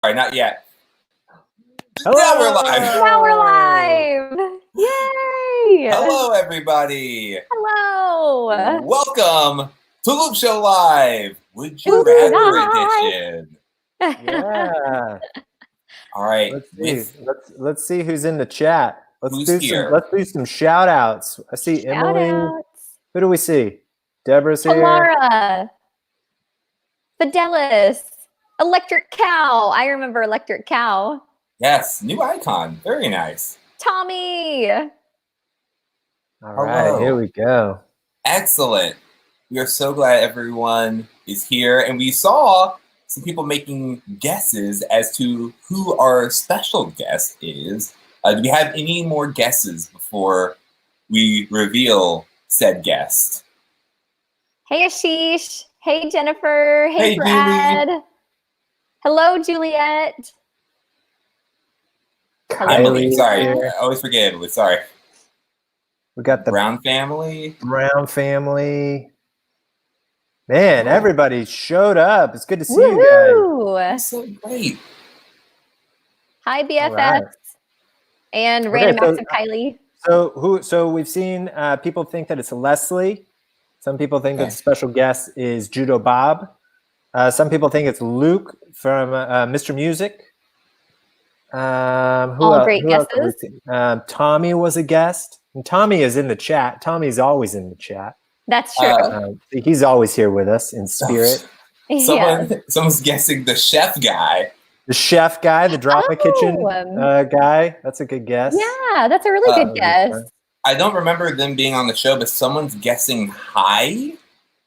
All right, not yet. Hello. Now we're live. Now we're live. Yay! Hello, everybody. Hello. Welcome to Loop Show Live. Would you Loop rather Live. edition? Yeah. All right. Let's see who's in the chat. Who's here? Let's do some shout outs. I see Emily. Shout-outs. Who do we see? Deborah's here. Talara. Fidelis. Electric Cow. I remember Electric Cow. Yes, new icon. Very nice. Tommy. All right, Hello. here we go. Excellent. We are so glad everyone is here. And we saw some people making guesses as to who our special guest is. Do we have any more guesses before we reveal said guest? Hey, Ashish. Hey, Jennifer. Hey, Hey, Brad. Hello, Juliet. Emily, sorry. here. I always forget Emily. Sorry. We got the Brown family. Brown family. Man, everybody showed up. It's good to see you Woohoo! That's so great. Hi, BFFs. right. And Okay, random acts so- of Kylie. guys. So we've seen people think that it's Leslie. Some people think that the special guest is Judo Bob. Some people think it's Luke from Mr. Music. All great else have we guesses. seen? Tommy was a guest. And Tommy is in the chat. Tommy's always in the chat. That's true. He's always here with us in spirit. Yeah. Someone's guessing the chef guy. The chef guy, the drama kitchen Oh. guy. That's a good guess. Yeah, that's a really good guess. I don't remember them being on the show, but someone's guessing Hi.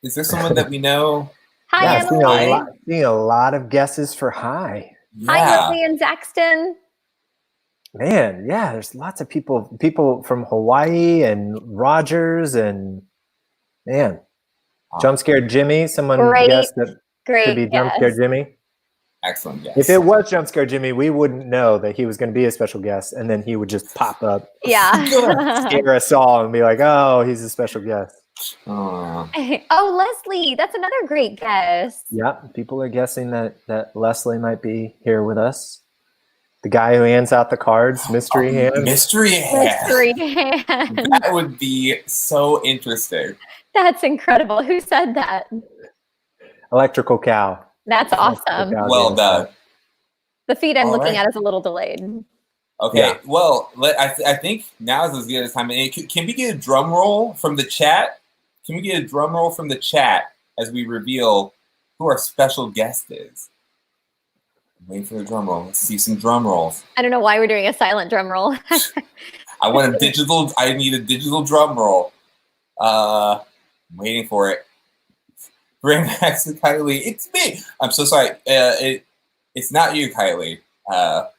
Is there someone that we know? Hi, Yeah, Emily. seeing a lot of guesses for Hi. Hi, Yeah. Emily and Zaxton. Man, yeah, there's lots of people from Hawaii and Rogers and man, Jump Scared Jimmy. Someone Great, guessed that could be Great Jump Scared guess. Jimmy. Excellent guess. If it was Jump Scared Jimmy, we wouldn't know that he was going to be a special guest, and then he would just pop up, Yeah. scare us all, and be like, "Oh, he's a special guest." Oh. Oh, Leslie. That's another great guess. Yeah, people are guessing that Leslie might be here with us. The guy who hands out the cards, mystery hand. Mystery hand. Mystery hand. That would be so interesting. That's incredible. Who said that? Electrical cow. That's awesome. Cow Well dance. done. The feed I'm All looking right. at is a little delayed. Okay, Yeah. well, I think now is as good a time. Can we get a drum roll from the chat? Can we get a drum roll from the chat as we reveal who our special guest is? I'm waiting for the drum roll. Let's see some drum rolls. I don't know why we're doing a silent drum roll. I need a digital drum roll. I'm waiting for it. Max and Kylie, it's me. I'm so sorry. It's not you, Kylie. All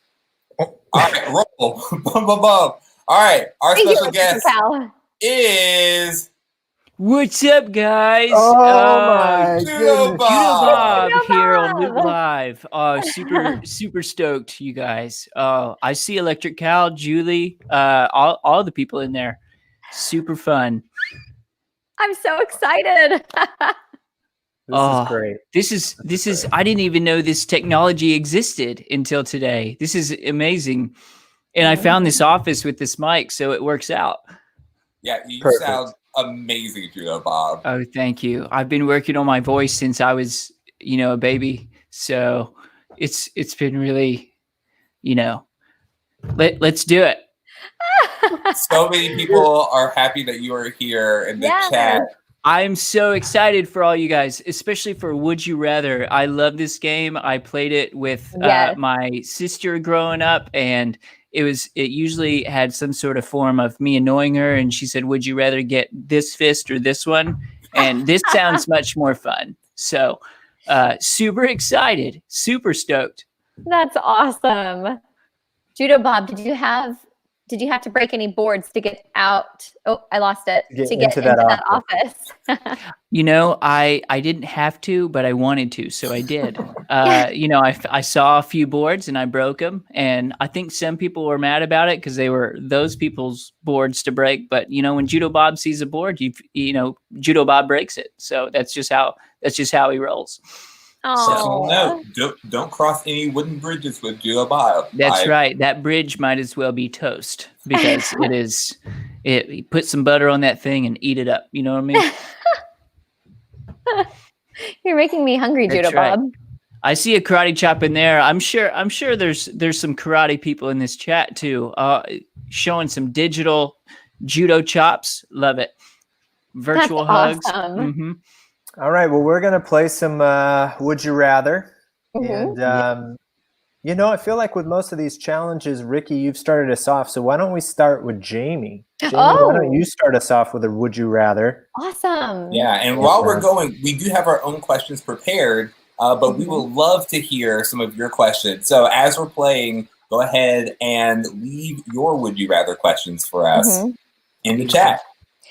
right, roll. Bum, bum, bum. All right, our Thank you, special guest Pal. is What's up, guys? Oh my Judo goodness! Judo Bob. Bob Judo here on Bob. Loop Live. Super stoked, you guys. I see Electric Cow, Julie, all the people in there. Super fun. I'm so excited. This is great. This is. I didn't even know this technology existed until today. This is amazing, and I found this office with this mic, so it works out. Yeah, you Perfect. sound amazing, Judo Bob. Oh, thank you. I've been working on my voice since I was, a baby. So it's been really, let's do it. So many people are happy that you are here in the Yes. chat. I'm so excited for all you guys, especially for Would You Rather. I love this game. I played it with Yes. my sister growing up, and it usually had some sort of form of me annoying her, and she said, "Would you rather get this fist or this one?" And this sounds much more fun. So super excited, super stoked. That's awesome. Judo Bob, did you have to break any boards to get out? Oh, I lost it. To get To get into into that that office. I didn't have to, but I wanted to, so I did. I saw a few boards and I broke them, and I think some people were mad about it because they were those people's boards to break. But when Judo Bob sees a board, Judo Bob breaks it. So that's just how he rolls. Personal Oh, note: don't cross any wooden bridges with Judo Bob. That's right. That bridge might as well be toast because you put some butter on that thing and eat it up. You know what I mean? you're making me hungry, That's Judo right. Bob. I see a karate chop in there. I'm sure there's some karate people in this chat too. Showing some digital judo chops. Love it. Virtual hugs. Awesome. Mm-hmm. All right. Well, we're gonna play some Would You Rather, Mhm. and I feel like with most of these challenges, Ricky, you've started us off. So why don't we start with Jamie? Jamie, why don't you start us off with a Would You Rather? Awesome. Yeah, and while we're going, we do have our own questions prepared, but we will love to hear some of your questions. So as we're playing, go ahead and leave your Would You Rather questions for us in the chat.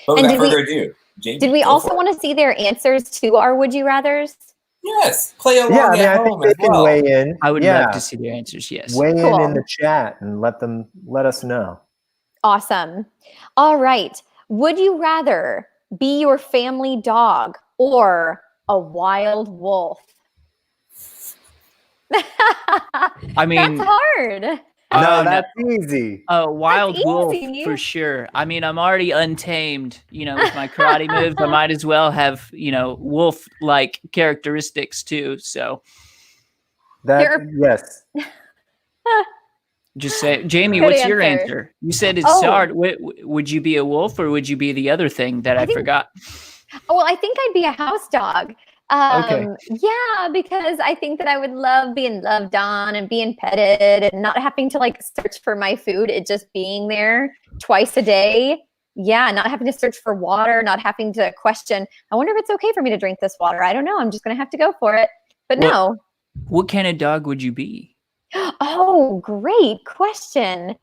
But without further ado, Jamie, did we also want to see their answers to our Would You Rathers? Yes, play along at home as well. Weigh in. I would love to see their answers. Yes, weigh in the chat and let us know. Awesome. All right. Would you rather be your family dog or a wild wolf? I mean, that's hard. No, that's easy. A wild That's wolf easy. for sure. I mean, I'm already untamed, with my karate moves. I might as well have, wolf-like characteristics too. So yes. Just say, Jamie, Good what's your answer. answer? You said it's hard. Would you be a wolf or would you be the other thing that I forgot? Well, I think I'd be a house dog. Okay. Yeah, because I think that I would love being loved on and being petted and not having to search for my food. It just being there twice a day. Yeah, not having to search for water, not having to question, I wonder if it's okay for me to drink this water. I don't know. I'm just going to have to go for it. But no. What kind of dog would you be? Oh, great question.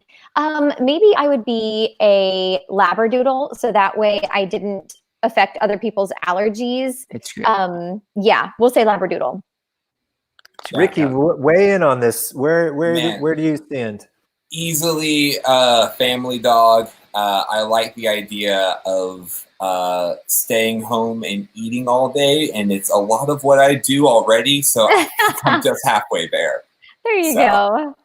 Maybe I would be a Labradoodle, so that way I didn't affect other people's allergies. It's great. Yeah, we'll say Labradoodle. Ricky, weigh in on this. Where do you stand? Easily family dog. I like the idea of staying home and eating all day, and it's a lot of what I do already, so I'm just halfway there. There you go.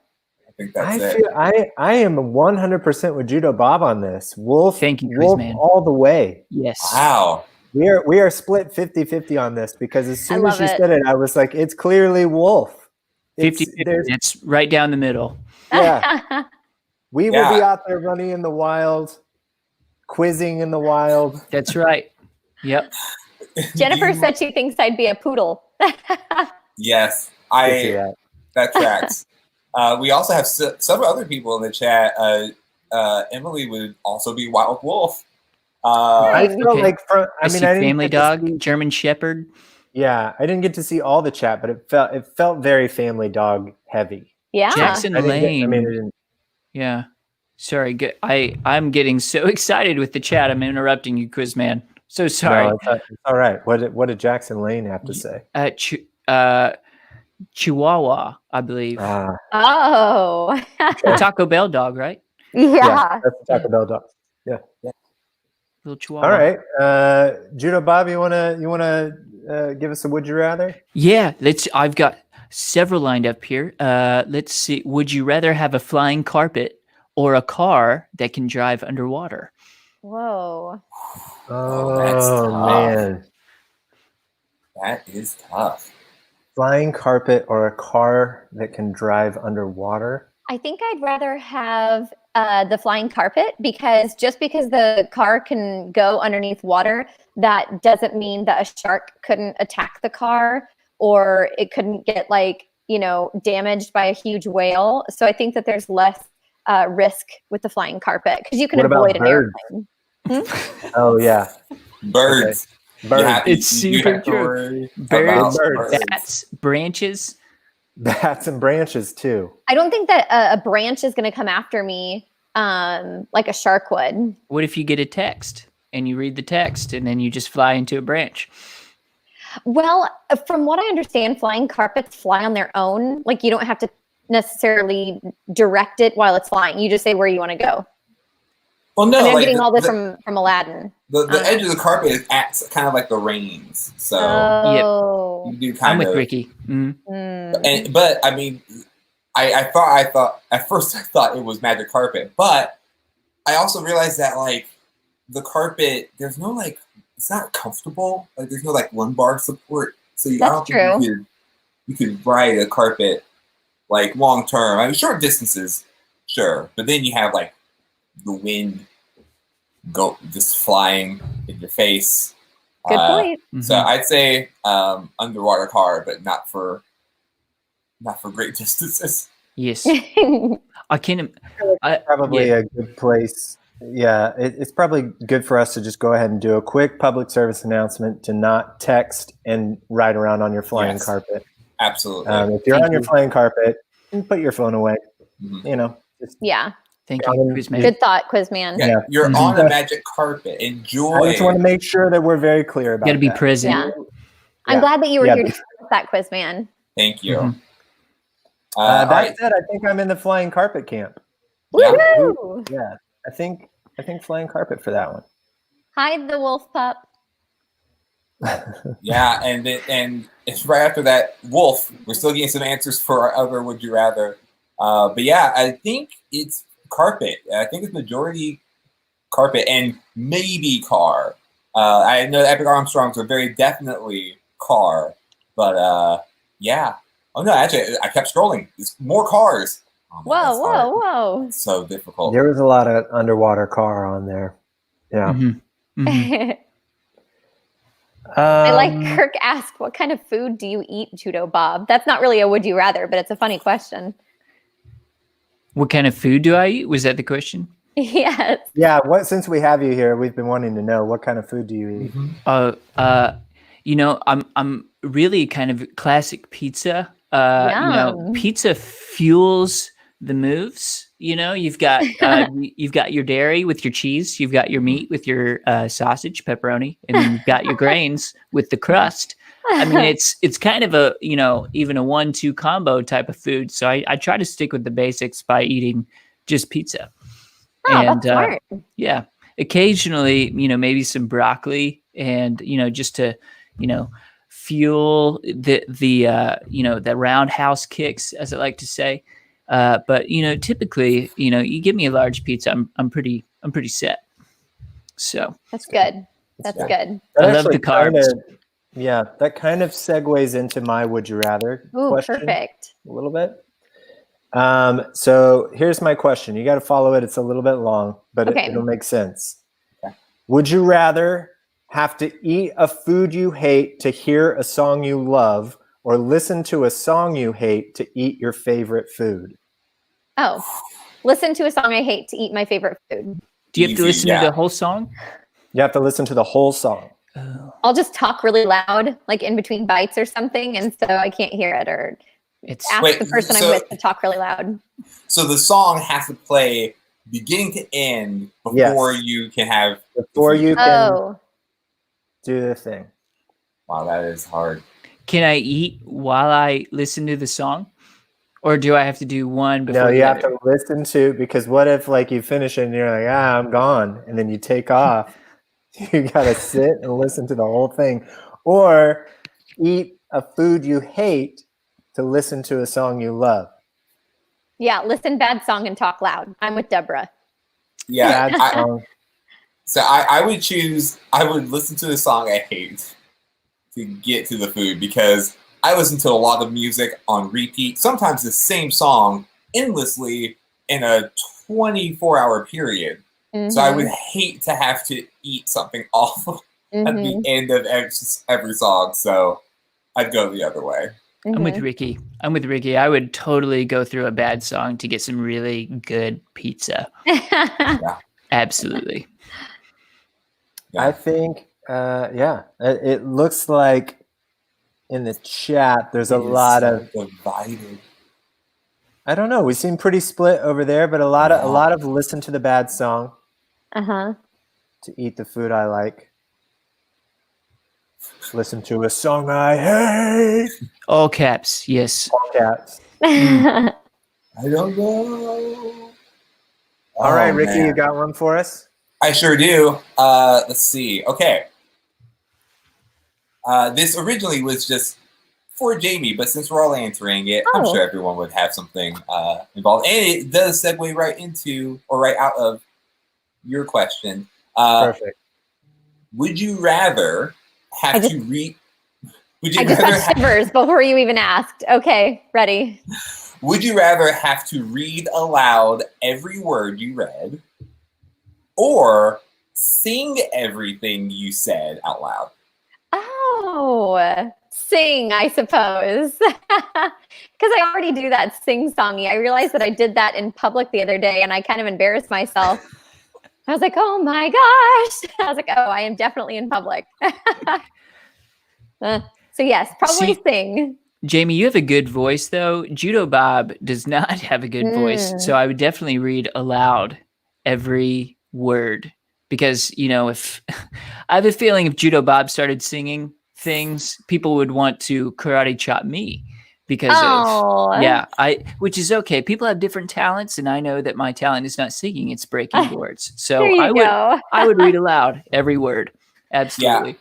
I think that's it. I am 100% with Judo Bob on this. Wolf, thank you, wolf man. all the way. Yes. Wow. We are split 50-50 on this because as soon as you said it, I was like, it's clearly wolf. 50-50. It's right down the middle. Yeah. We will be out there running in the wild, quizzing in the wild. That's right. Yep. Jennifer said she thinks I'd be a poodle. Yes. That tracks. We also have some other people in the chat. Emily would also be wild wolf. I feel like I see family dog, German Shepherd. Yeah, I didn't get to see all the chat, but it felt very family dog heavy. Yeah, Jackson Lane. Yeah, sorry. I'm getting so excited with the chat. I'm interrupting you, Quizman. So sorry. No, it's all right. What did Jackson Lane have to say? Chihuahua, I believe. Oh, Taco Bell dog, right? Yeah, that's a Taco Bell dog. Yeah. Little Chihuahua. All right, Judo Bob, you wanna give us a would you rather? Yeah, I've got several lined up here. Let's see. Would you rather have a flying carpet or a car that can drive underwater? Whoa. That's tough. Man, that is tough. Flying carpet or a car that can drive underwater? I think I'd rather have the flying carpet because just because the car can go underneath water, that doesn't mean that a shark couldn't attack the car or it couldn't get damaged by a huge whale. So I think that there's less risk with the flying carpet because you can avoid an airplane. Oh yeah, birds. Okay. Birds. It's super true. Birds, bats, branches. Bats and branches too. I don't think that a branch is going to come after me like a shark would. What if you get a text and you read the text and then you just fly into a branch? Well, from what I understand, flying carpets fly on their own. Like you don't have to necessarily direct it while it's flying. You just say where you want to go. Well, I no, mean, I'm like getting all this from Aladdin. the edge of the carpet is kind of like the reins, so Oh. you do I'm kind with of. Ricky. But I mean, I thought at first I thought it was magic carpet, but I also realized that like the carpet, there's no like it's not comfortable. Like there's no like lumbar support, so I That's don't true. think you could ride a carpet like long term. I mean, short distances, sure, but then you have like the wind go just flying in your face. Good point. So I'd say underwater car, but not for great distances. Yes. I can. Probably a good place. Yeah, it's probably good for us to just go ahead and do a quick public service announcement to not text and ride around on your flying carpet. Absolutely. If you're on your flying carpet, put your phone away. You know. Yeah. Thank you, Quizman. Good thought, Quizman. Yeah, you're on a magic carpet. Enjoy. I just want to make sure that we're very clear about that. Got to be present. Yeah. I'm glad that you were here to with that, Quizman. Thank you. That said, I think I'm in the flying carpet camp. Woo! Yeah, I think flying carpet for that one. Hide the wolf pup. Yeah, and it's right after that wolf. We're still getting some answers for our other would you rather. But yeah, I think it's carpet. I think it's majority carpet and maybe car. I know the Epic Armstrongs are very definitely car, but yeah. Oh no, actually, I kept scrolling. There's more cars. Oh, man, whoa! It's so difficult. There was a lot of underwater car on there. Yeah. I like Kirk asked, "What kind of food do you eat, Judo Bob?" That's not really a would you rather, but it's a funny question. What kind of food do I eat? Was that the question? Yes. Yeah. Since we have you here, we've been wanting to know what kind of food do you eat? You know, I'm really kind of classic pizza. You know, pizza fuels the moves. You know, you've got your dairy with your cheese, you've got your meat with your sausage, pepperoni, and then you've got your grains with the crust. I mean, it's kind of a, you know, even a 1-2 combo type of food. So I try to stick with the basics by eating just pizza. Oh, that's smart. Yeah, occasionally, you know, maybe some broccoli, and you know, just to, you know, fuel the you know, the roundhouse kicks, as I like to say. But you know, typically, you know, you give me a large pizza, I'm pretty set. So that's good. That's good. I love the carbs. That kind of segues into my would you rather question. Perfect. A little bit. So here's my question. You got to follow it. It's a little bit long, but it'll make sense. Okay. Would you rather have to eat a food you hate to hear a song you love, or listen to a song you hate to eat your favorite food? Oh, listen to a song I hate to eat my favorite food. Do you have to listen to the whole song? You have to listen to the whole song. I'll just talk really loud, like in between bites or something, and so I can't hear it, or ask the person I'm with to talk really loud. So the song has to play beginning to end before you can have... Before you can do the thing. Wow, that is hard. Can I eat while I listen to the song? Or do I have to do one before No, you have to listen to, because what if like you finish it and you're like, I'm gone, and then you take off. You got to sit and listen to the whole thing. Or eat a food you hate to listen to a song you love. Yeah, listen bad song and talk loud. I'm with Deborah. Yeah. I would choose, I would listen to the song I hate to get to the food, because I listen to a lot of music on repeat, sometimes the same song endlessly in a 24-hour period. So I would hate to have to eat something awful at the end of every song. So I'd go the other way. I'm with Ricky. I would totally go through a bad song to get some really good pizza. Absolutely. I think, it looks like in the chat there's a lot of divided. I don't know. We seem pretty split over there, but a lot of listen to the bad song. To eat the food I like. Listen to a song I hate. All caps, yes. All caps. I don't know. All right, Ricky, you got one for us? I sure do. Let's see. Okay. This originally was just for Jamie, but since we're all answering it, I'm sure everyone would have something involved. And it does segue right into, or right out of your question. Perfect. Would you rather have to read... I just got shivers before you even asked. Okay, ready. Would you rather have to read aloud every word you read or sing everything you said out loud? Oh, sing, I suppose. Because I already do that sing-songy. I realized that I did that in public the other day, and I kind of embarrassed myself. I was like, oh my gosh. I was like, oh, I am definitely in public. So yes, probably sing. Jamie, you have a good voice, though. Judo Bob does not have a good voice, so I would definitely read aloud every word. Because, you know, if I have a feeling if Judo Bob started singing things, people would want to karate chop me because which is okay. People have different talents, and I know that my talent is not singing; it's breaking boards. So I would read aloud every word. Absolutely. Yeah.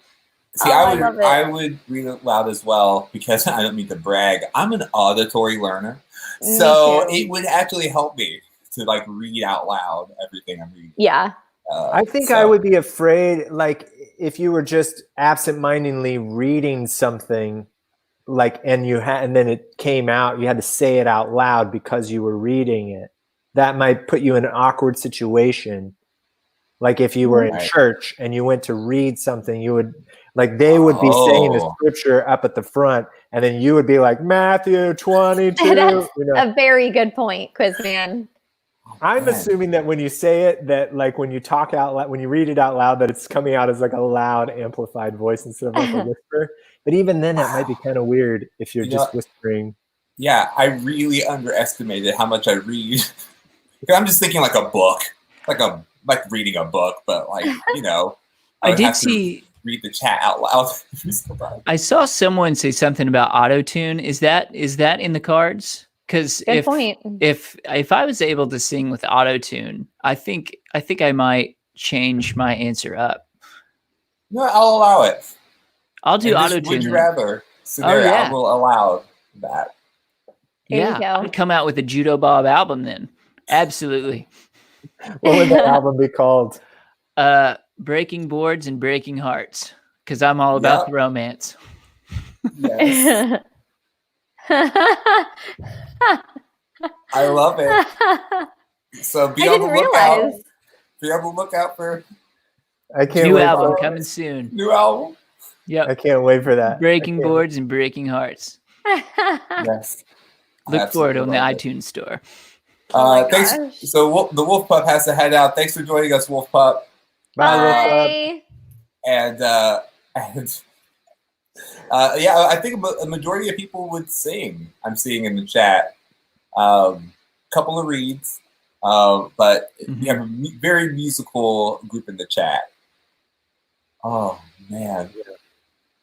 See, I would read it loud as well because I don't mean to brag. I'm an auditory learner, so it would actually help me to like read out loud everything I'm reading. Yeah. I think I would be afraid, like, if you were just absentmindedly reading something, like, and then it came out, you had to say it out loud because you were reading it. That might put you in an awkward situation. Like if you were in church and you went to read something, you would, like, they would be saying the scripture up at the front, and then you would be like, Matthew 22. That's a very good point, Quizman. I'm assuming that when you say it, that like when you talk out loud, when you read it out loud, that it's coming out as like a loud amplified voice instead of like a whisper. But even then, that might be kind of weird if you're just whispering. Yeah, I really underestimated how much I read. I'm just thinking like a book, like reading a book, but like, you know, I did see read the chat out loud. I saw someone say something about auto-tune. Is that in the cards? Because if I was able to sing with auto-tune, I think I might change my answer up. No, I'll allow it. I'll do auto-tune. Would you rather scenario? I will allow that. I'd come out with a Judo Bob album then. Absolutely. What would that album be called? Breaking Boards and Breaking Hearts. Because I'm all about the romance. Yes. I love it. So be on the lookout. Be on the lookout for new album coming soon. New album. Yeah, I can't wait for that. Breaking Boards and Breaking Hearts. Yes. Look for it on the iTunes store. Thanks. So the Wolf Pup has to head out. Thanks for joining us, Wolf Pup. Bye, Wolf Pup. And I think a majority of people would sing. I'm seeing in the chat. Couple of reads, but you have a very musical group in the chat. Oh man,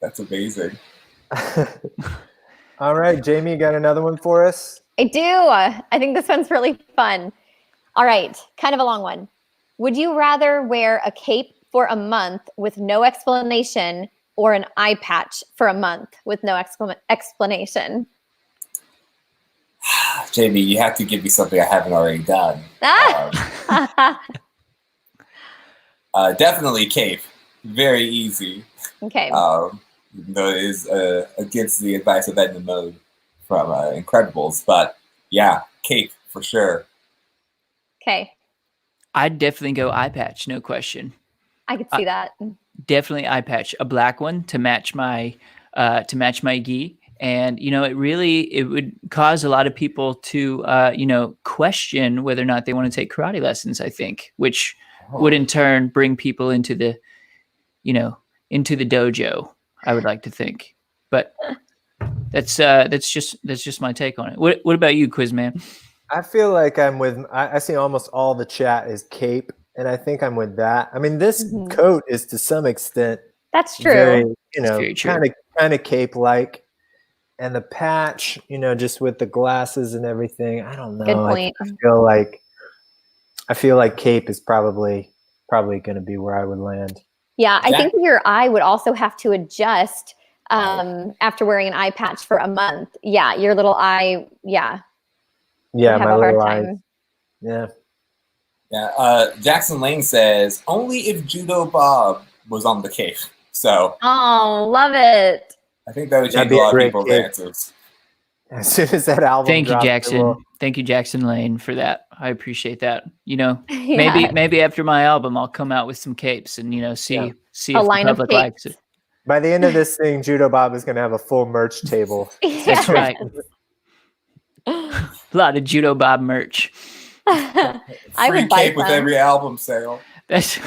that's amazing. All right, Jamie, you got another one for us? I do. I think this one's really fun. All right, kind of a long one. Would you rather wear a cape for a month with no explanation or an eye patch for a month with no explanation? Jamie, you have to give me something I haven't already done. Definitely cape. Very easy. Okay. Even though it is against the advice of Edna Mode from Incredibles. But yeah, cape for sure. Okay. I'd definitely go eye patch, no question. I could see that. Definitely eye patch. A black one to match my gi. And, you know, it would cause a lot of people to, question whether or not they want to take karate lessons, I think, which would in turn bring people into the dojo, I would like to think. But that's just my take on it. What about you, Quizman? I feel like I see almost all the chat is cape, and I think I'm with that. I mean, this coat is to some extent. That's true. Very, kind of cape-like. And the patch, just with the glasses and everything. I don't know. Good point. I feel like cape is probably probably going to be where I would land. Yeah, I think your eye would also have to adjust after wearing an eye patch for a month. Yeah, your little eye, Yeah, have my a hard little time. eyes. Yeah. Yeah. Jackson Lane says only if Judo Bob was on the cape. So. Oh, love it. I think that would change That'd be a lot a of great people's cape. answers. As soon as that album Thank you, drops, Jackson. Thank you, Jackson Lane, for that. I appreciate that. You know, Yeah. maybe after my album, I'll come out with some capes and see A if the line of public capes. likes it. by the end of this thing, Judo Bob is going to have a full merch table. That's right. A lot of Judo Bob merch. I Free would buy cape with some. every album sale. That's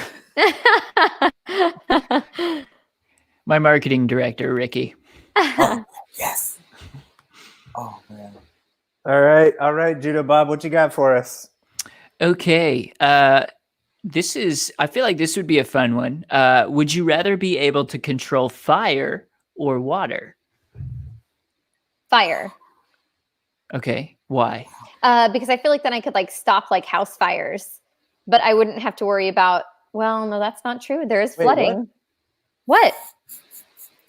my marketing director, Ricky. Oh, yes. Oh man. All right, Judo Bob, what you got for us? Okay. I feel like this would be a fun one. Would you rather be able to control fire or water? Fire. Okay. Why? Because I feel like then I could like stop like house fires, but I wouldn't have to worry about, well, no, that's not true. There is Wait, flooding. What?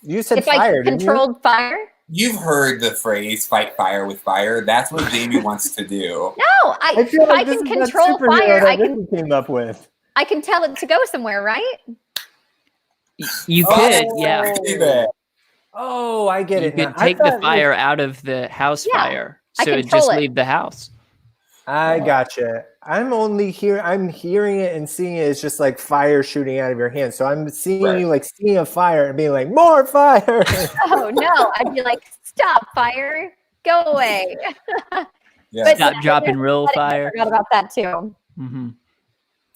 You said If fire, I didn't you? controlled fire? You've heard the phrase "fight fire with fire." That's what Jamie wants to do. No, I feel if like I this can is that control superhero fire, that I can Ricky came up with. tell it to go somewhere, right? You Oh, could, yeah. see that. Oh, I get You it now. could take the fire out of the house Yeah, fire, I so it control just it. leave the house. I gotcha. I'm hearing it and seeing it as just like fire shooting out of your hand. So I'm seeing you like seeing a fire and being like, more fire. Oh no, I'd be like, stop fire, go away. Yeah. But Stop, drop, and roll I fire. forgot about that too. Mm-hmm.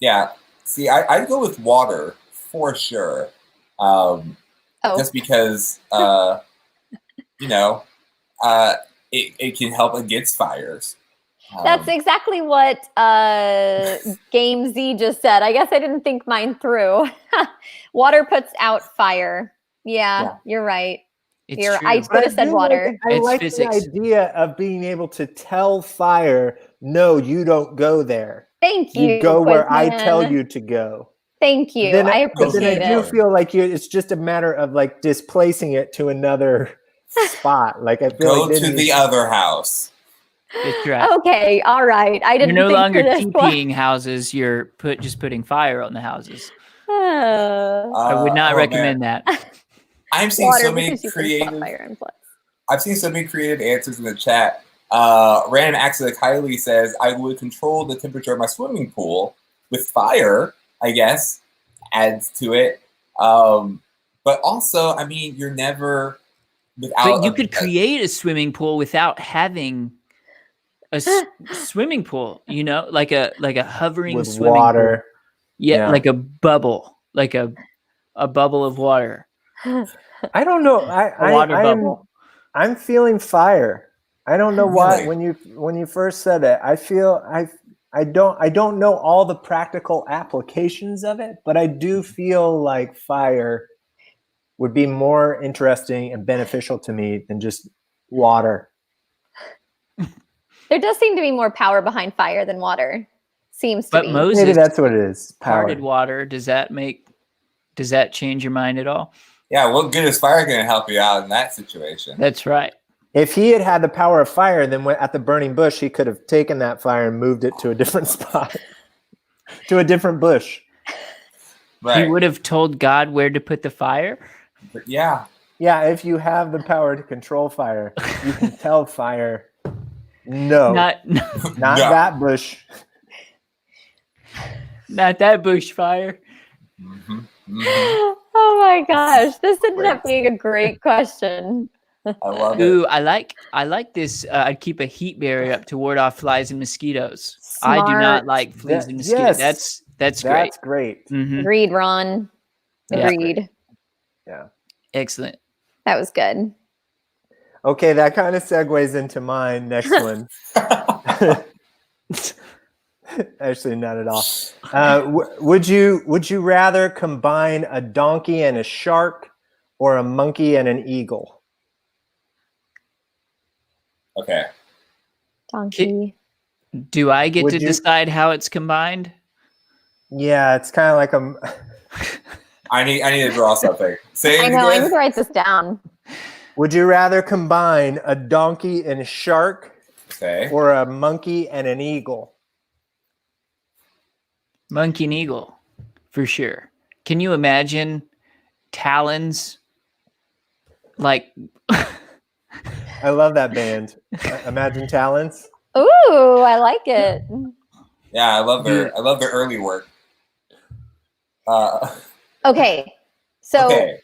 Yeah. See, I'd go with water for sure. Just because, it can help against fires. That's exactly what Game Z just said. I guess I didn't think mine through. Water puts out fire. Yeah. You're right. It's true. I could have said water. I It's like physics. the idea of being able to tell fire, no, you don't go there. Thank you. You go where I Quizman. tell you to go. Thank you. Then I I appreciate do it. feel like it's just a matter of like displacing it to another spot. Like I feel Go like to the other house. It's right. Okay, all right. I You're didn't no think longer for this one. TPing houses. You're just putting fire on the houses. I I would not recommend that. I'm seeing so many creative. I've seen so many creative answers in the chat. Random Accident Kylie says, "I would control the temperature of my swimming pool with fire. I guess adds to it. But also, I mean, you're never without. But you could create a swimming pool without having a swimming pool. You know, like a hovering with swimming water. pool. Yeah, like a bubble, like a bubble of water. I don't know. Bubble. I'm feeling fire. I don't know why. Really? When you first said it, I feel I don't know all the practical applications of it, but I do feel like fire would be more interesting and beneficial to me than just water. There does seem to be more power behind fire than water. Seems to But be. Moses Maybe that's what it is. Power. parted water. Does that change your mind at all? Yeah, what good is fire going to help you out in that situation? That's right. If he had the power of fire, then at the burning bush, he could have taken that fire and moved it to a different spot, to a different bush. Right. He would have told God where to put the fire. But yeah. Yeah, if you have the power to control fire, you can tell fire, no, not that bush. Not that bush fire. Mm-hmm. Mm-hmm. Oh my gosh, this ended up being a great question. I love it. Ooh, I like this. I'd keep a heat barrier up to ward off flies and mosquitoes. I do not Smart. like fleas and mosquitoes. Yes. That's great. That's great. Mhm. Agreed, Ron. Yeah. Agreed. Yeah. Excellent. That was good. Okay, that kind of segues into my next one. Actually, not at all. Would you rather combine a donkey and a shark, or a monkey and an eagle? Okay. Donkey. Do I get Would to you- decide how it's combined? Yeah, it's kind of like a. I need to draw something. Say it I know. I again. need to write this down. Would you rather combine a donkey and a shark, Okay. or a monkey and an eagle? Monkey and eagle, for sure. Can you imagine talons? Like, I love that band. Imagine Talents. Ooh, I like it. Yeah, I love their early work. Okay, so Okay.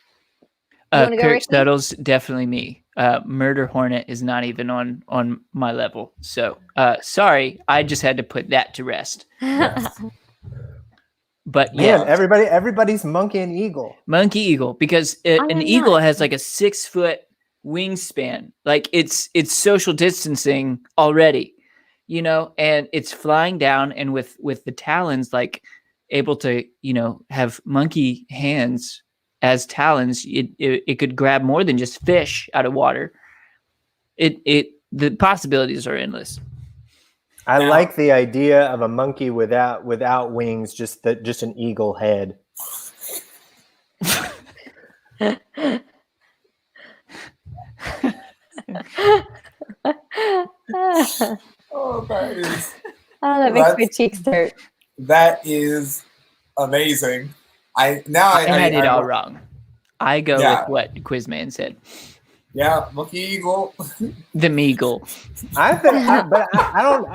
you wanna go, Kirk Ricky? Studdles, definitely me. Murder Hornet is not even on my level. So sorry, I just had to put that to rest. Yes. But Man, yeah, everybody's monkey and eagle. monkey eagle, because an am eagle not. has like a 6-foot wingspan. Like it's social distancing already, you know, and it's flying down, and with the talons, like able to, you know, have monkey hands as talons, it could grab more than just fish out of water. The possibilities are endless. I Now- like the idea of a monkey without wings, just an eagle head. Oh, that is that makes my cheeks hurt. that is amazing. I had it all wrong. I go Yeah. with what Quizman said. Yeah, monkey eagle. The meagle. I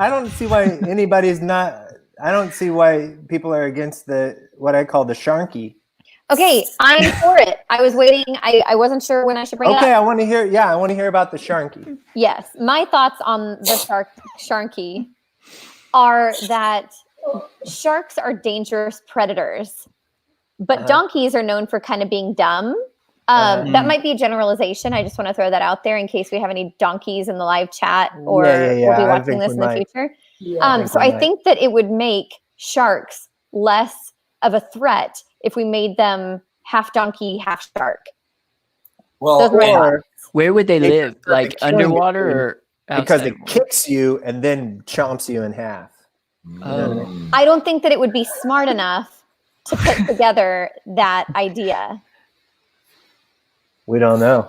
don't see why anybody's not. I don't see why people are against what I call the sharky. Okay, I'm for it. I was waiting. I wasn't sure when I should bring it up. Okay, I want to hear. Yeah, I want to hear about the sharky. Yes, my thoughts on the sharky are that sharks are dangerous predators, but donkeys are known for kind of being dumb. That might be a generalization. I just want to throw that out there in case we have any donkeys in the live chat, or we'll be watching this in the future. So I think that it would make sharks less of a threat if we made them half donkey, half shark. Well, Where would they live? Like underwater or because outside? it kicks you and then chomps you in half. Oh. I don't think that it would be smart enough to put together that idea. We don't know.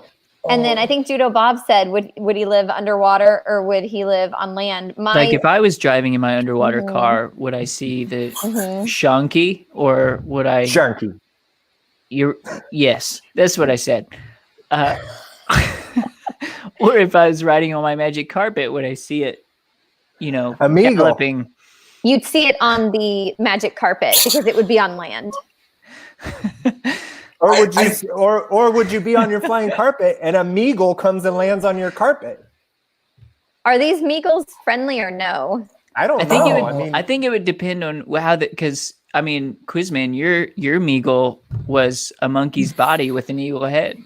And then I think Judo Bob said, would he live underwater or would he live on land? Like if I was driving in my underwater car, would I see the shonky, or would I? Sharky. Yes, that's what I said. Or if I was riding on my magic carpet, would I see it? You know, galloping. You'd see it on the magic carpet because it would be on land. Or would you be on your flying carpet and a meagle comes and lands on your carpet? Are these meagles friendly or no? I don't know. I think it would depend on how because I mean, Quizman, your meagle was a monkey's body with an eagle head.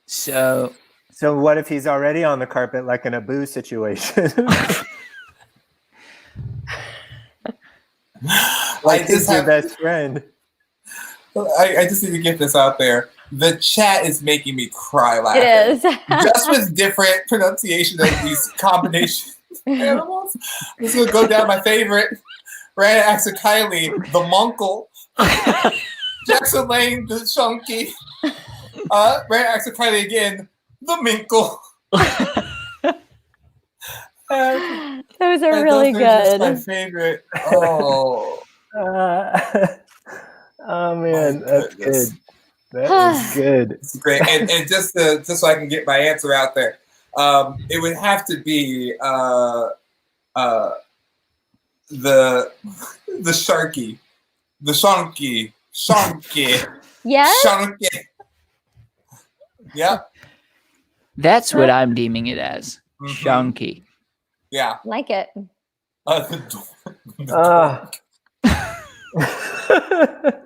So what if he's already on the carpet, like in a boo situation? Like he's your best friend. I just need to get this out there. The chat is making me cry laughing. It is. Just with different pronunciation of these combinations of animals. I'm just going to go down my favorite. Ryan Axel Kylie, the Monkle. Jackson Lane, the Chunky. Ryan Axel Kylie again, the Minkle. Those are really good. My favorite. Oh. Oh man, that's good. That is good. It's great. And just so I can get my answer out there, it would have to be the Sharky, the Shonky. Yes. Shonky. Yeah. That's what I'm deeming it as. Shonky. Yeah. Like it.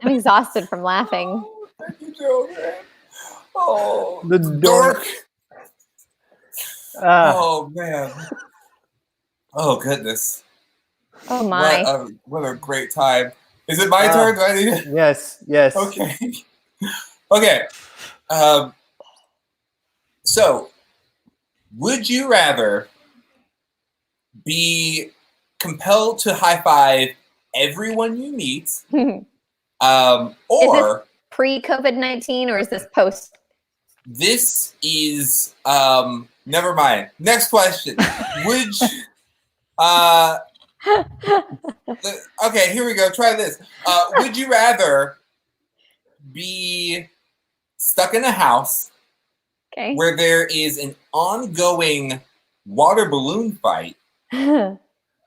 I'm exhausted from laughing. Oh, thank you, children. Oh, the dork. Oh man. Oh goodness. Oh my. What a great time. Is it my turn? Do I need it? Yes. Okay. Okay. So, would you rather be compelled to high five everyone you meet, Is or this pre-COVID-19 or is this post? this is never mind. Next question. Would okay, here we go. Try this. Would you rather be stuck in a house where there is an ongoing water balloon fight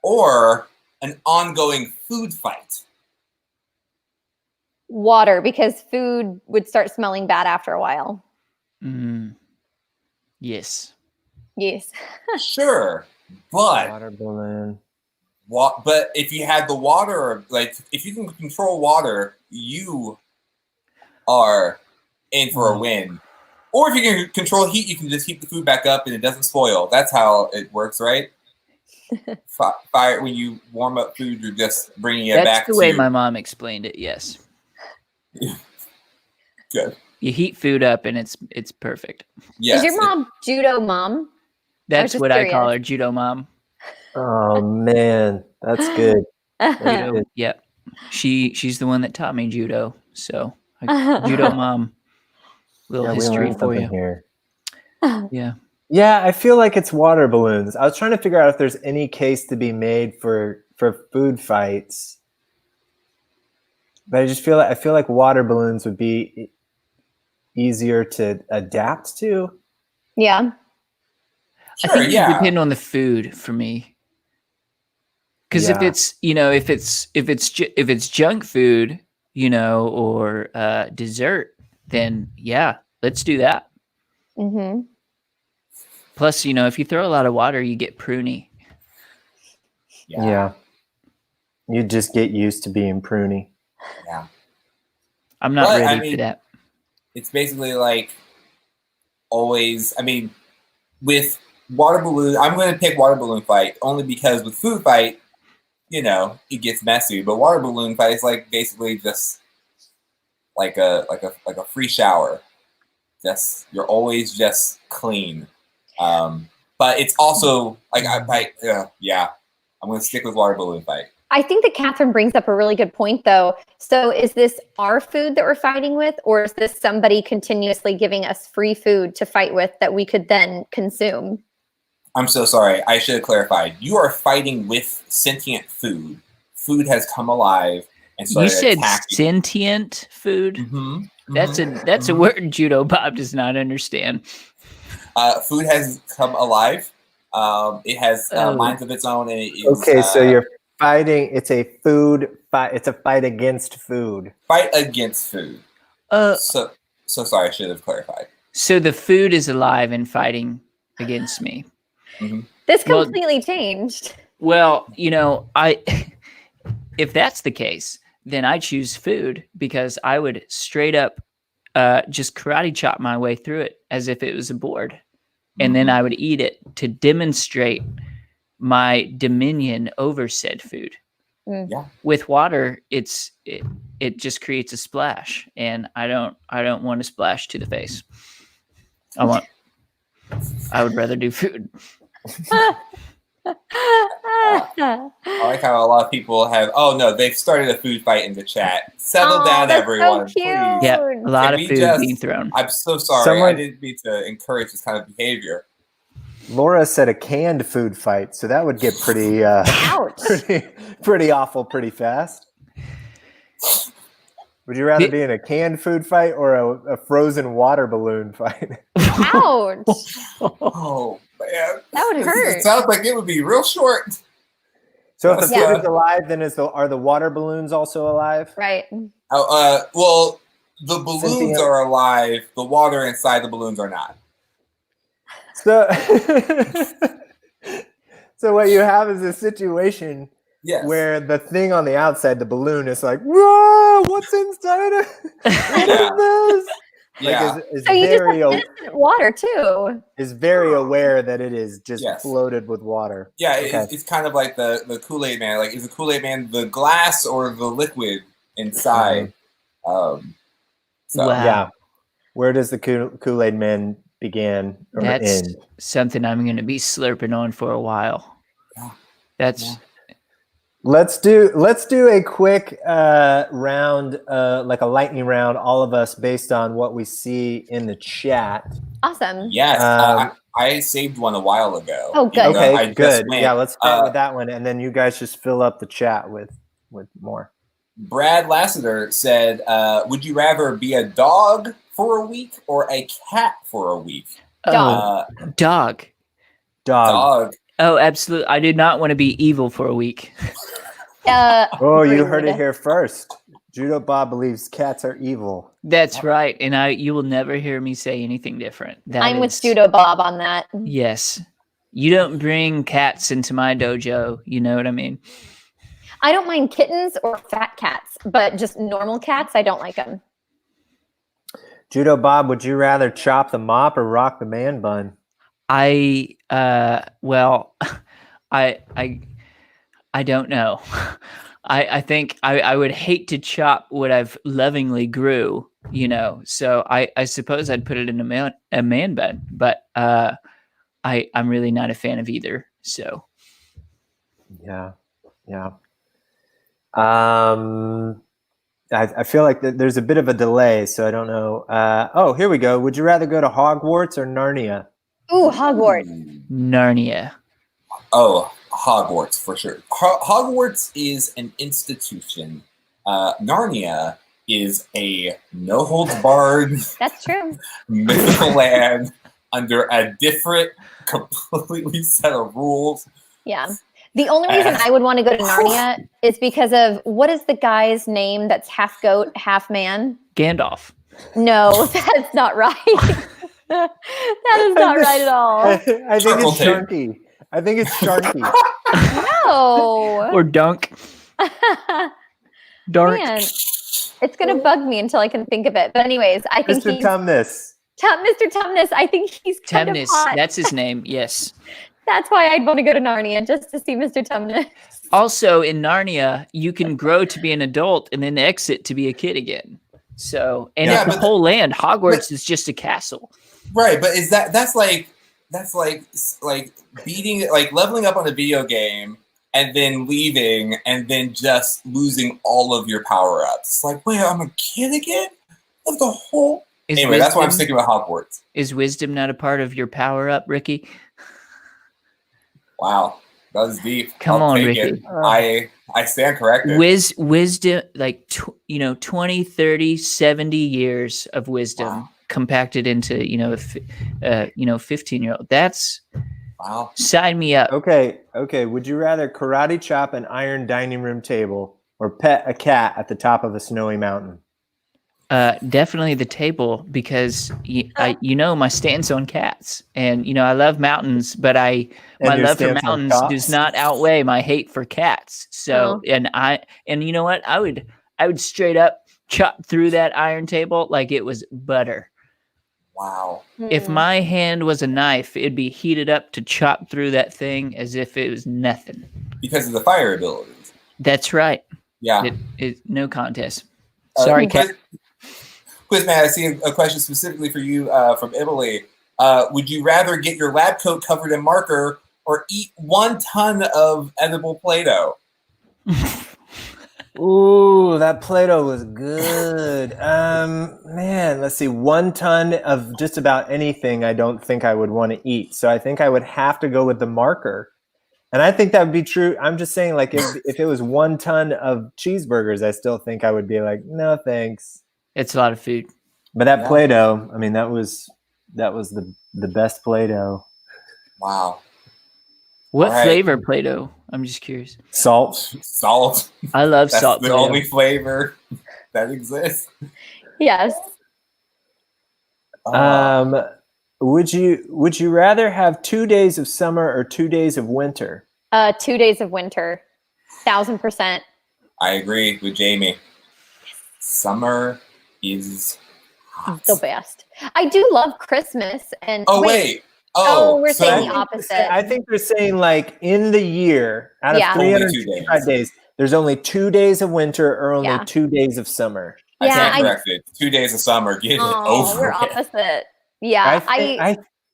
or an ongoing food fight? Water, because food would start smelling bad after a while. Yes. Yes. Sure, but Water balloon. But if you had the water, like if you can control water, you are in for a win. Or if you can control heat, you can just heat the food back up and it doesn't spoil. That's how it works, right? Fire, when you warm up food, you're just bringing it back. That's the way my mom explained it. Yes. Good. You heat food up and it's perfect. Yes. Is your mom judo mom? That's what I call her, judo mom. Oh man, that's good. Judo, yep. She's the one that taught me judo. So judo mom. Little history for you. Here. Yeah. Yeah, I feel like it's water balloons. I was trying to figure out if there's any case to be made for food fights. But I just feel like water balloons would be easier to adapt to. Yeah. Sure, I think it would depend on the food for me. Because if it's junk food, or dessert, then yeah, let's do that. Mm-hmm. Plus, if you throw a lot of water, you get pruny. Yeah. You just get used to being pruny. Yeah. I'm not ready for that. It's basically like always, with water balloon, I'm going to pick water balloon fight only because with food fight, it gets messy. But water balloon fight is like basically just like a free shower. You're always just clean. But it's also like I'm going to stick with water balloon fight. I think that Catherine brings up a really good point, though. So is this our food that we're fighting with, or is this somebody continuously giving us free food to fight with that we could then consume? I'm so sorry. I should have clarified. You are fighting with sentient food. Food has come alive and started attacking. You said sentient food? Mm-hmm. That's a word Judo Bob does not understand. Food has come alive. It has minds of its own. And it is, okay, so you're fighting. It's a food fight. It's a fight against food. Fight against food. So sorry. I should have clarified. So the food is alive and fighting against me. Mm-hmm. This completely changed. Well, if that's the case, then I choose food because I would straight up just karate chop my way through it as if it was a board. And then I would eat it to demonstrate my dominion over said food. Yeah. With water, it just creates a splash, and I don't want a splash to the face. I would rather do food. I like how a lot of people have. Oh no, they've started a food fight in the chat. Settle down, everyone. So cute. Please. Yeah, a lot of food being thrown. I'm so sorry. I didn't mean to encourage this kind of behavior. Laura said a canned food fight, so that would get pretty pretty awful pretty fast. Would you rather be in a canned food fight or a frozen water balloon fight? Ouch! Oh man, that would hurt. It sounds like it would be real short. So if the food is alive, then are the water balloons also alive? Right. Well, the balloons are alive. The water inside the balloons are not. So, so what you have is a situation where the thing on the outside, the balloon, is like, whoa, what's inside it? What is this? Yeah. Like is so you very just have water too. Is very aware that it is just floated with water. Yeah, it's kind of like the Kool-Aid Man. Like, is the Kool-Aid Man the glass or the liquid inside? Yeah. Where does the Kool-Aid Man begin or That's end? Something I'm going to be slurping on for a while. Yeah. That's Let's do a quick round, like a lightning round, all of us based on what we see in the chat. Awesome. Yes, I saved one a while ago. Oh, good. Okay, good. Yeah, let's start with that one, and then you guys just fill up the chat with more. Brad Lassiter said, "Would you rather be a dog for a week or a cat for a week?" Dog. Dog. Dog. Oh, absolutely. I did not want to be evil for a week. You heard it here first. Judo Bob believes cats are evil. That's right. And you will never hear me say anything different. I'm with Judo Bob on that. Yes. You don't bring cats into my dojo. You know what I mean? I don't mind kittens or fat cats, but just normal cats, I don't like them. Judo Bob, would you rather chop the mop or rock the man bun? I don't know. I think I would hate to chop what I've lovingly grew, so I suppose I'd put it in a man bun, but I'm really not a fan of either. So yeah. I feel like there's a bit of a delay, so I don't know. Here we go. Would you rather go to Hogwarts or Narnia? Ooh, Hogwarts. Narnia. Oh, Hogwarts for sure. Hogwarts is an institution. Narnia is a no holds barred. That's true. Mythical land under a different, completely set of rules. Yeah. The only reason I would want to go to Narnia is because of what is the guy's name that's half goat, half man? Gandalf. No, that's not right. That is not right at all. I think it's Sharky. I think it's Sharky. No. Or Dunk. Dark. Man, it's going to bug me until I can think of it. But anyways, I think Mr. Tumnus. Mr. Tumnus, I think he's kind of hot. That's his name, yes. That's why I'd want to go to Narnia, just to see Mr. Tumnus. Also, in Narnia, you can grow to be an adult and then exit to be a kid again. So, and it's the whole land. Hogwarts is just a castle. Right, but that's like beating, like leveling up on a video game and then leaving and then just losing all of your power-ups. It's like, wait, I'm a kid again? Of the whole... Anyway, that's why I'm sticking with Hogwarts. Is wisdom not a part of your power-up, Ricky? Wow, that was deep. Come on, Ricky. I stand corrected. Wisdom, like 20, 30, 70 years of wisdom compacted into a 15-year-old. That's sign me up. Okay. Would you rather karate chop an iron dining room table or pet a cat at the top of a snowy mountain? Definitely the table, because my stance on cats, and I love mountains, but my love for mountains does not outweigh my hate for cats. So, and you know what? I would straight up chop through that iron table like it was butter. Wow. If my hand was a knife, it'd be heated up to chop through that thing as if it was nothing. Because of the fire abilities. That's right. Yeah. It no contest. Sorry, cat. Quizman, I see a question specifically for you from Italy. Would you rather get your lab coat covered in marker or eat 1 ton of edible Play-Doh? Ooh, that Play-Doh was good. Man, let's see. 1 ton of just about anything I don't think I would want to eat. So I think I would have to go with the marker. And I think that would be true. I'm just saying, like, if it was 1 ton of cheeseburgers, I still think I would be like, no, thanks. It's a lot of food. But that Play-Doh, I mean, that was the best Play-Doh. Wow. What flavor Play-Doh? I'm just curious. Salt. I love salt. That's the only flavor that exists. Yes. Would you rather have 2 days of summer or 2 days of winter? 2 days of winter. 1,000%. I agree with Jamie. Summer is hot. The best. I do love Christmas. And wait. We're saying the opposite. I think they're saying, like, in the year, out of 365 days, there's only 2 days of winter or only 2 days of summer. I stand corrected. 2 days of summer. Get it over. We're opposite. Yeah.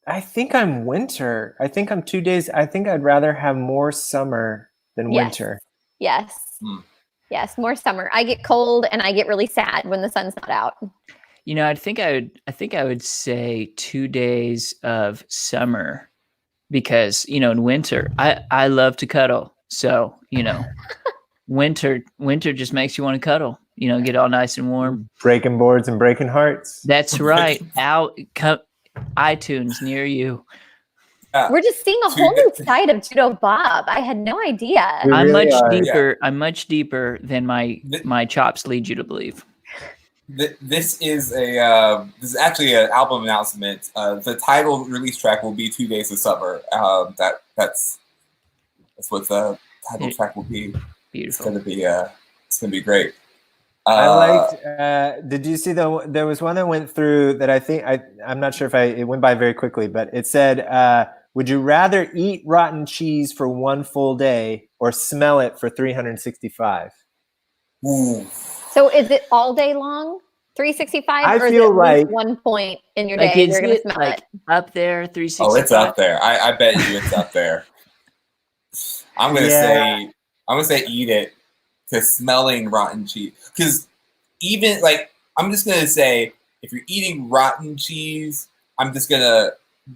I think I'm winter. I think I'm 2 days. I think I'd rather have more summer than winter. Yes. Yes, more summer. I get cold and I get really sad when the sun's not out. I think I would say 2 days of summer because, in winter, I love to cuddle. So, winter just makes you want to cuddle, get all nice and warm. Breaking boards and breaking hearts. That's right. iTunes near you. We're just seeing a whole new side of Judo Bob. I had no idea. I'm much deeper. I'm much deeper than my chops lead you to believe. This is actually an album announcement. The title release track will be 2 Days of Summer. That's what the title track will be. Beautiful. It's gonna be great. I liked. Did you see there was one that went through that I think I'm not sure if it went by very quickly, but it said, would you rather eat rotten cheese for 1 full day or smell it for 365? Ooh. So is it all day long, 365, I or is feel it like one point in your day you're going to smell it? Up there, 365? Oh, it's up there. I bet you it's up there. I'm gonna say eat it to smelling rotten cheese. Because even I'm just gonna say if you're eating rotten cheese, I'm just gonna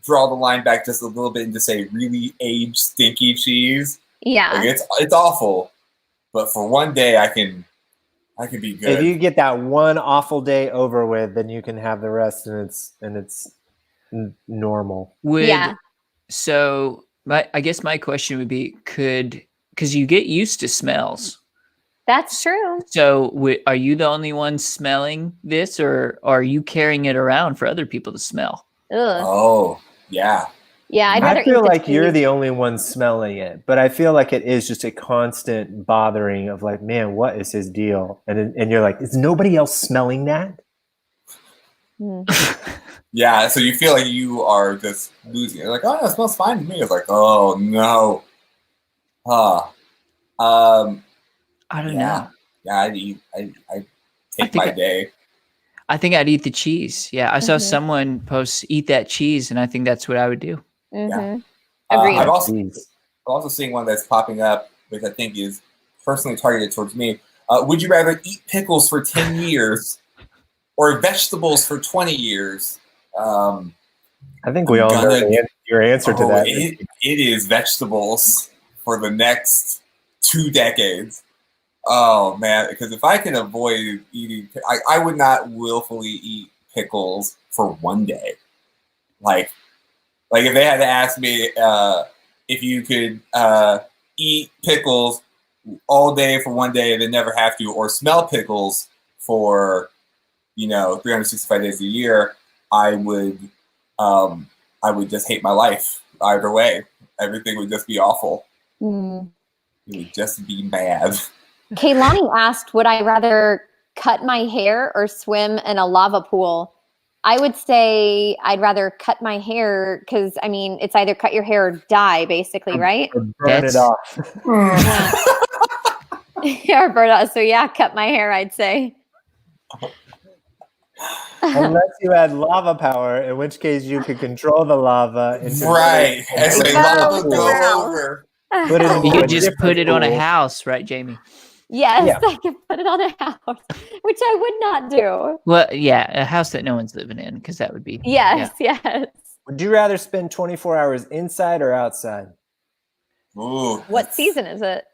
draw the line back just a little bit and just say really aged stinky cheese. Yeah, it's awful, but for 1 day I can be good. If you get that one awful day over with, then you can have the rest, and it's normal. So I guess my question would be, because you get used to smells. That's true. So are you the only one smelling this, or are you carrying it around for other people to smell? Ugh. Oh, yeah. Yeah, I feel like you're the only one smelling it, but I feel like it is just a constant bothering of like, man, what is his deal? And you're like, is nobody else smelling that? Yeah, so you feel like you are just losing it. Like, oh, it smells fine to me. It's like, oh no. I don't know. Yeah, I take my day. I think I'd eat the cheese. Yeah, I saw someone post eat that cheese, and I think that's what I would do. Yeah. Agreed. I'm also seeing one that's popping up, which I think is personally targeted towards me. Would you rather eat pickles for 10 years or vegetables for 20 years? I think we all know your answer to that. It is vegetables for the next 2 decades. Oh man, because if I can avoid eating, I would not willfully eat pickles for 1 day. Like if they had to ask me if you could eat pickles all day for 1 day and then never have to, or smell pickles for 365 days a year, I would just hate my life either way. Everything would just be awful. It would just be bad. Kaylani asked, would I rather cut my hair or swim in a lava pool? I would say I'd rather cut my hair because, I mean, it's either cut your hair or die, basically, right? Or burn it off. Yeah, or burn it off. So yeah, cut my hair, I'd say. Unless you had lava power, in which case you could control the lava. Right. As the lava go over. You could just put it on a house, right, Jamie? Yes, I could put it on a house, which I would not do. Well, yeah, a house that no one's living in, because that would be... Yes. Would you rather spend 24 hours inside or outside? Ooh. What season is it?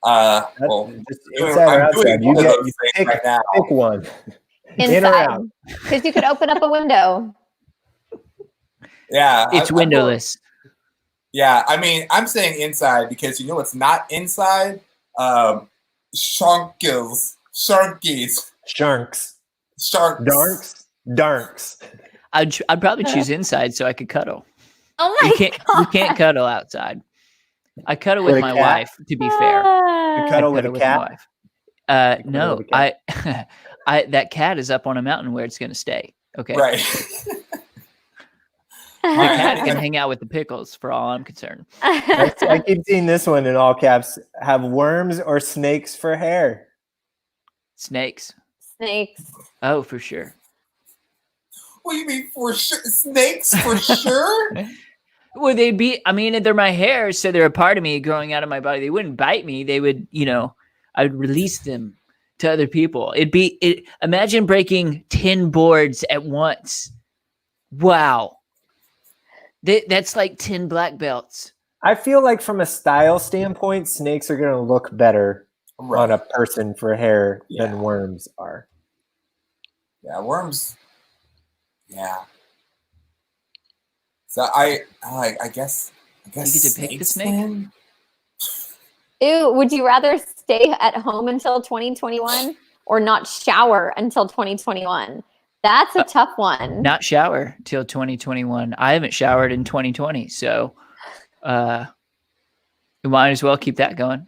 Well, just inside or outside. You pick one. Inside. Because you could open up a window. Yeah. It's windowless. Yeah, I mean, I'm saying inside because you know what's not inside? Sharkies. Darks. I'd probably choose inside so I could cuddle. Oh my God. You can't cuddle outside. I cuddle with my wife, to be fair. You cuddle with a cat? No, that cat is up on a mountain where it's going to stay. Okay. Right. The cat can hang out with the pickles for all I'm concerned. I keep seeing this one in all caps. Have worms or snakes for hair? Snakes. Oh, for sure. What do you mean for sure? Snakes for sure? Well, they'd be, I mean, they're my hair, so they're a part of me growing out of my body. They wouldn't bite me. They would, I would release them to other people. Imagine breaking 10 boards at once. Wow. That's like 10 black belts. I feel like from a style standpoint, snakes are going to look better on a person for hair than worms are. Yeah, worms. Yeah. So I guess you get to pick the snake. Then? Ew, would you rather stay at home until 2021 or not shower until 2021? That's a tough one. Not shower till 2021. I haven't showered in 2020, so we might as well keep that going.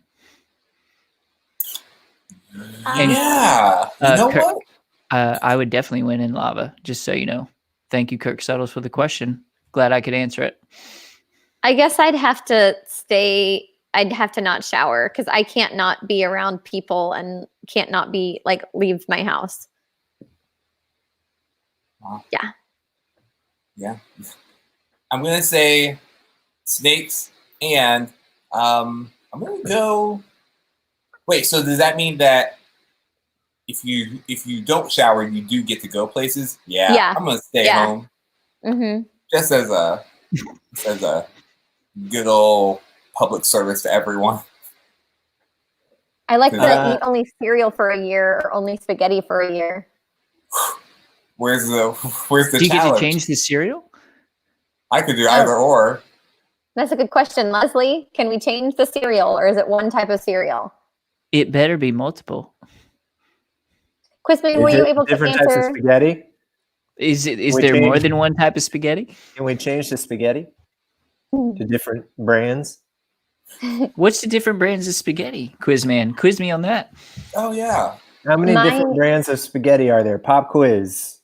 Yeah. You know Kirk, what? I would definitely win in lava, just so you know. Thank you, Kirk Suttles, for the question. Glad I could answer it. I guess I'd have to stay. I'd have to not shower because I can't not be around people and can't not be leave my house. Wow. Yeah. Yeah. I'm going to say snakes and I'm going to go. Wait, so does that mean that if you don't shower, you do get to go places? Yeah. I'm going to stay home. Mm-hmm. Just as a good old public service to everyone. I like to eat only cereal for a year or only spaghetti for a year. Where's the Do you challenge? get to change the cereal? I could do either or. That's a good question. Leslie, can we change the cereal or is it one type of cereal? It better be multiple. Quizman, were you able to answer? Different types of spaghetti? Is there more than one type of spaghetti? Can we change the spaghetti to different brands? What's the different brands of spaghetti? Quizman, quiz me on that. Oh, yeah. How many different brands of spaghetti are there? Pop quiz.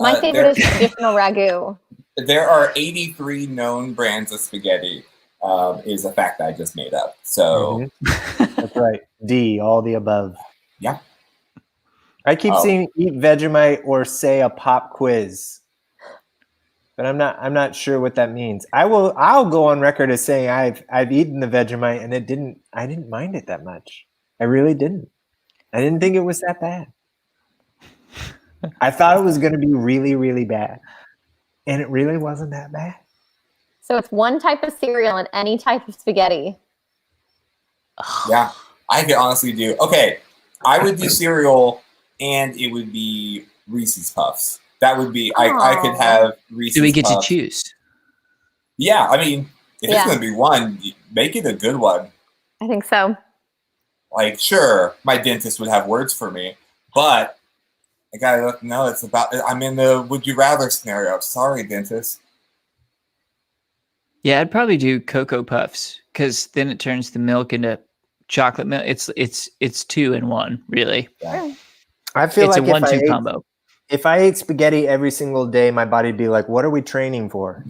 My favorite is traditional ragu. There are 83 known brands of spaghetti, is a fact I just made up. So That's right. D, all the above. Yeah. I keep seeing eat Vegemite or say a pop quiz. But I'm not sure what that means. I'll go on record as saying I've eaten the Vegemite and I didn't mind it that much. I really didn't. I didn't think it was that bad. I thought it was going to be really, really bad. And it really wasn't that bad. So it's one type of cereal and any type of spaghetti. Yeah, I could honestly do. Okay, I would do cereal and it would be Reese's Puffs. That would be, I could have Reese's Puffs. Do we get to choose? Yeah, I mean, if it's going to be one, make it a good one. I think so. Sure, my dentist would have words for me, but I gotta look. No, it's about. I'm in the would you rather scenario. Sorry, dentist. Yeah, I'd probably do Cocoa Puffs because then it turns the milk into chocolate milk. It's 2 in 1, really. Yeah. I feel it's like a 1-2 combo. If I ate spaghetti every single day, my body'd be like, "What are we training for?"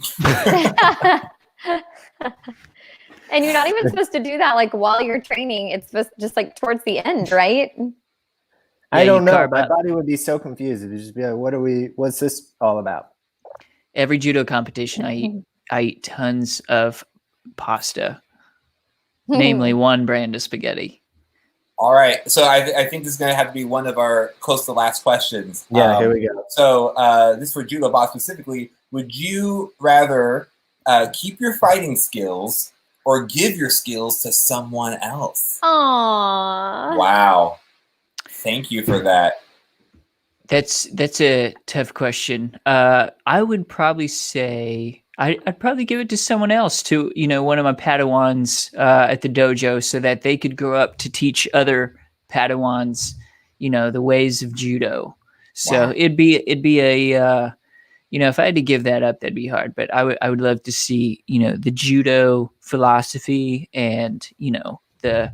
And you're not even supposed to do that while you're training. It's supposed to just towards the end, right? I don't know. My body would be so confused. It would just be like, what's this all about? Every judo competition I eat tons of pasta, namely one brand of spaghetti. All right. So I think this is going to have to be one of our close to last questions. Yeah, here we go. So this is for Judo Bob specifically. Would you rather keep your fighting skills or give your skills to someone else? Aww. Wow. Thank you for that. That's a tough question. I would probably say I'd probably give it to someone else, to one of my Padawans at the dojo, so that they could grow up to teach other Padawans, the ways of judo. So Wow. it'd be a if I had to give that up, that'd be hard. But I would love to see the judo philosophy and the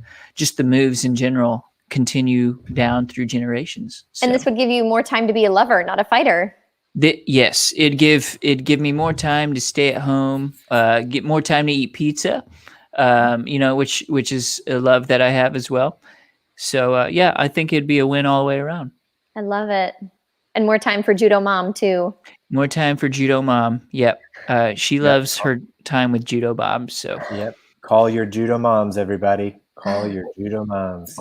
moves in general continue down through generations. So. And this would give you more time to be a lover, not a fighter. Yes, it'd give me more time to stay at home, get more time to eat pizza, which is a love that I have as well. So yeah, I think it'd be a win all the way around. I love it. And more time for Judo Mom too. More time for Judo Mom. Yep. She loves her time with Judo Bob. So yep. Call your Judo moms, everybody. Call your Judo moms.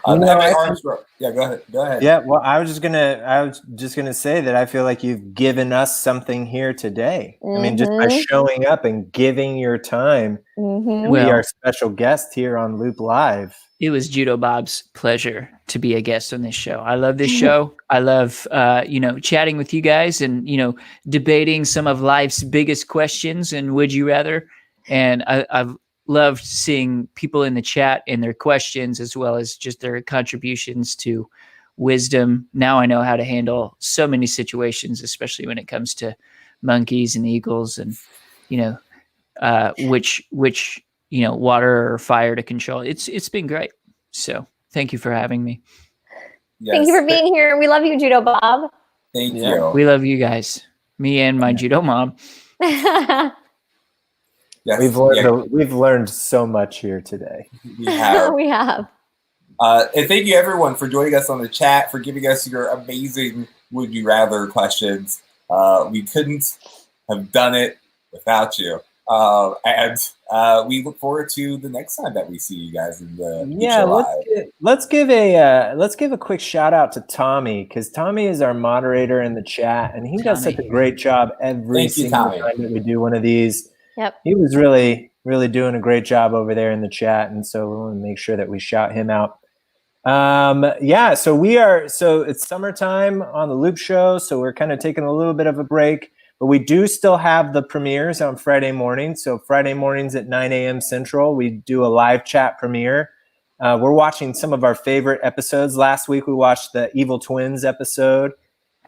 Yeah, go ahead. Yeah, well, I was just gonna say that I feel like you've given us something here today. I mean, just by showing up and giving your time to be our special guest here on Loop Live. It was Judo Bob's pleasure to be a guest on this show. I love this show. I love, chatting with you guys and, debating some of life's biggest questions and would you rather. And I've loved seeing people in the chat and their questions as well as just their contributions to wisdom. Now I know how to handle so many situations, especially when it comes to monkeys and eagles and, which water or fire to control. It's been great. So thank you for having me. Yes. Thank you for being here. We love you, Judo Bob. Thank you. We love you guys. Me and my Judo Mom. Yes, we've learned so much here today. We have. We have. And thank you everyone for joining us on the chat, for giving us your amazing would you rather questions. We couldn't have done it without you. And we look forward to the next time that we see you guys in the show live. Let's give a quick shout out to Tommy, because Tommy is our moderator in the chat, and he does such a great job every single time that we do one of these. Yep. He was really, really doing a great job over there in the chat, and so we want to make sure that we shout him out. So it's summertime on the Loop Show, so we're kind of taking a little bit of a break, but we do still have the premieres on Friday mornings. So Friday mornings at 9 a.m. Central, we do a live chat premiere. We're watching some of our favorite episodes. Last week we watched the Evil Twins episode,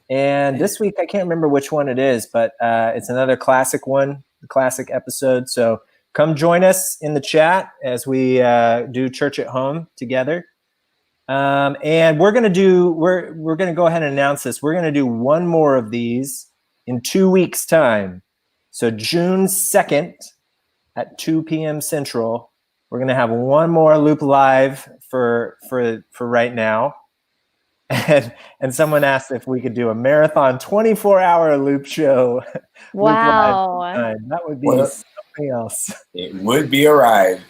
and this week I can't remember which one it is, but it's another classic one. Classic episode. So come join us in the chat as we do Church at Home together. And we're gonna go ahead and announce this. We're gonna do one more of these in 2 weeks' time. So June 2nd at 2 p.m. Central. We're gonna have one more Loop Live for right now. And someone asked if we could do a marathon 24-hour Loop show. Wow. Loop Live. That would be something else. It would be a ride.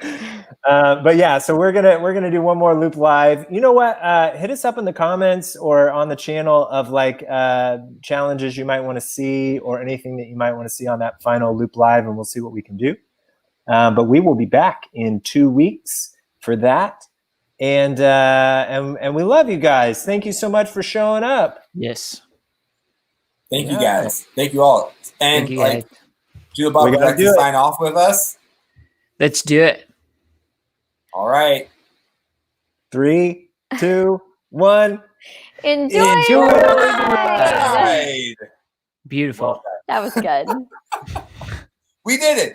But yeah, so we're gonna do one more Loop Live. You know what? Hit us up in the comments or on the channel of challenges you might want to see or anything that you might want to see on that final Loop Live, and we'll see what we can do. But we will be back in 2 weeks for that. And we love you guys. Thank you so much for showing up. Yes. Thank you guys. Thank you all. And Judo Bob, would you like to sign off with us? Let's do it. All right. 3, 2, 1. Enjoy the ride. Ride. Beautiful. That was good. We did it.